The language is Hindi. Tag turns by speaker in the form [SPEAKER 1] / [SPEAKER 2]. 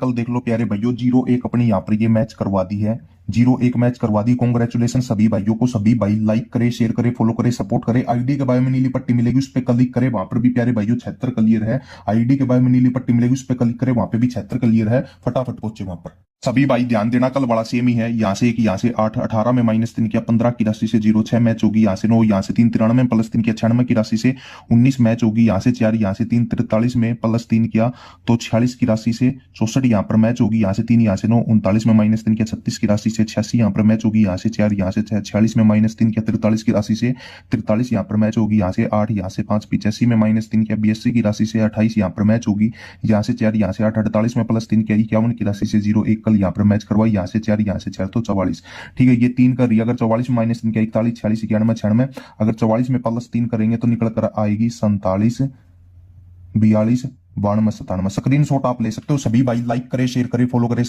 [SPEAKER 1] कल देख लो प्यारे भाइयों, 0-1 अपनी यहाँ पर ये मैच करवा दी है। 0-1 मैच करवा दी। कॉन्ग्रेचुलेशन सभी भाइयों को। सभी भाई लाइक करे, शेयर करे, फॉलो करे, सपोर्ट करे। आईडी के बायो में नीली पट्टी मिलेगी, उस पर क्लिक करे, वहां पर भी प्यारे भाइयों 76 क्लियर है। आईडी के बायो में नीली पट्टी मिलेगी, उस पर क्लिक करे, वहां पे भी 76 क्लियर है। फटाफट पहुंचे वहां पर। सभी भाई ध्यान देना, कल वाला सेम ही है। यहाँ से 1, यहाँ से 8, 18 में -3 किया, 15 की राशि से 0, 6 मैच होगी। यहाँ से 9, यहाँ से 3, 93 में +3 किया, 96 की राशि से 19 मैच होगी। यहाँ से 4, यहाँ से 3, 43 में +3 किया तो 46 की राशि से 64 यहाँ पर मैच होगी। यहाँ से 3, यहाँ से 9, 39 में -3 किया, 36 की राशि से 86 यहाँ पर मैच होगी। यहाँ से 4, यहाँ से 46 में -3 किया, 43 की राशि से 43 यहाँ पर मैच होगी। यहाँ से 8, यहाँ से 5, 85 में -3 किया, 82 की राशि से 28 यहाँ पर मैच होगी। यहाँ से 4, यहाँ से 8, 48 में +3 किया, 51 की राशि से 0-1 कल यहाँ पर मैच करवाई। यहाँ से 4, यहाँ से 4 तो 44। ठीक है, ये 3 कर रही है। अगर 44 में -3 किया, 41, 46, 91, 96। अगर 44 में +3 करेंगे तो निकल कर आएगी 47, 42, 92, 97। स्क्रीनशॉट आप ले सकते हो। सभी भाई लाइक करे, शेयर करे, फॉलो करे,